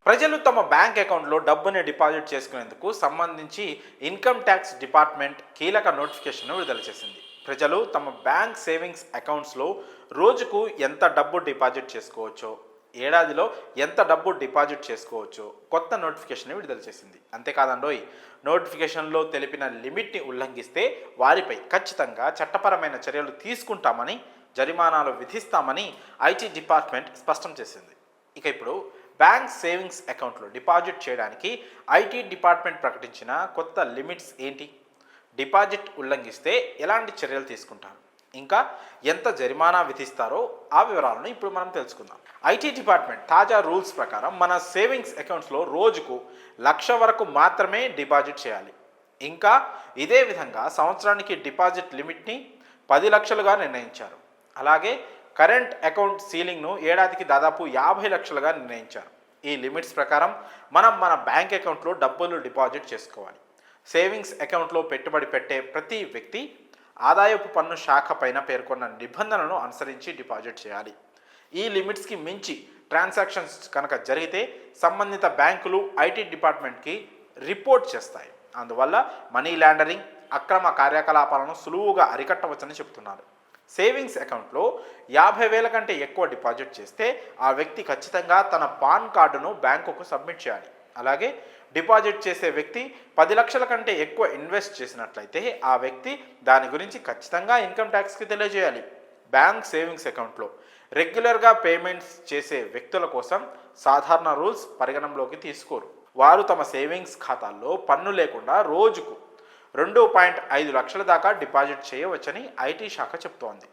ప్రజలు తమ బ్యాంక్ అకౌంట్లో డబ్బుని డిపాజిట్ చేసుకునేందుకు సంబంధించి ఇన్కమ్ ట్యాక్స్ డిపార్ట్మెంట్ కీలక నోటిఫికేషన్ను విడుదల చేసింది. ప్రజలు తమ బ్యాంక్ సేవింగ్స్ అకౌంట్స్లో రోజుకు ఎంత డబ్బు డిపాజిట్ చేసుకోవచ్చో, ఏడాదిలో ఎంత డబ్బు డిపాజిట్ చేసుకోవచ్చో కొత్త నోటిఫికేషన్ విడుదల చేసింది. అంతేకాదండోయ్, నోటిఫికేషన్లో తెలిపిన లిమిట్ని ఉల్లంఘిస్తే వారిపై ఖచ్చితంగా చట్టపరమైన చర్యలు తీసుకుంటామని, జరిమానాలు విధిస్తామని ఐటీ డిపార్ట్మెంట్ స్పష్టం చేసింది. ఇక ఇప్పుడు బ్యాంక్ సేవింగ్స్ అకౌంట్లో డిపాజిట్ చేయడానికి ఐటీ డిపార్ట్మెంట్ ప్రకటించిన కొత్త లిమిట్స్ ఏంటి, డిపాజిట్ ఉల్లంఘిస్తే ఎలాంటి చర్యలు తీసుకుంటారు, ఇంకా ఎంత జరిమానా విధిస్తారో ఆ వివరాలను ఇప్పుడు మనం తెలుసుకుందాం. ఐటీ డిపార్ట్మెంట్ తాజా రూల్స్ ప్రకారం మన సేవింగ్స్ అకౌంట్స్లో రోజుకు 1,00,000 వరకు మాత్రమే డిపాజిట్ చేయాలి. ఇంకా ఇదే విధంగా సంవత్సరానికి డిపాజిట్ లిమిట్ని 10 లక్షలుగా నిర్ణయించారు. అలాగే కరెంట్ అకౌంట్ సీలింగ్ను ఏడాదికి దాదాపు 50 లక్షలుగా నిర్ణయించారు. ఈ లిమిట్స్ ప్రకారం మనం మన బ్యాంక్ అకౌంట్లో డబ్బులు డిపాజిట్ చేసుకోవాలి. సేవింగ్స్ అకౌంట్లో పెట్టుబడి పెట్టే ప్రతి వ్యక్తి ఆదాయపు పన్ను శాఖ పైన పేర్కొన్న నిబంధనలను అనుసరించి డిపాజిట్ చేయాలి. ఈ లిమిట్స్కి మించి ట్రాన్సాక్షన్స్ కనుక జరిగితే సంబంధిత బ్యాంకులు ఐటీ డిపార్ట్మెంట్కి రిపోర్ట్ చేస్తాయి. అందువల్ల మనీ లాండరింగ్, అక్రమ కార్యకలాపాలను సులువుగా అరికట్టవచ్చని చెబుతున్నారు. సేవింగ్స్ అకౌంట్లో 50,000 కంటే ఎక్కువ డిపాజిట్ చేస్తే ఆ వ్యక్తి ఖచ్చితంగా తన పాన్ కార్డును బ్యాంకుకు సబ్మిట్ చేయాలి. అలాగే డిపాజిట్ చేసే వ్యక్తి 10 లక్షల కంటే ఎక్కువ ఇన్వెస్ట్ చేసినట్లయితే ఆ వ్యక్తి దాని గురించి ఖచ్చితంగా ఇన్కమ్ ట్యాక్స్కి తెలియజేయాలి. బ్యాంక్ సేవింగ్స్ అకౌంట్లో రెగ్యులర్గా పేమెంట్స్ చేసే వ్యక్తుల కోసం సాధారణ రూల్స్ పరిగణనలోకి తీసుకోరు. వారు తమ సేవింగ్స్ ఖాతాల్లో పన్ను లేకుండా రోజుకు 2.5 లక్షల దాకా డిపాజిట్ చేయవచ్చని ఐటీ శాఖ చెబుతోంది.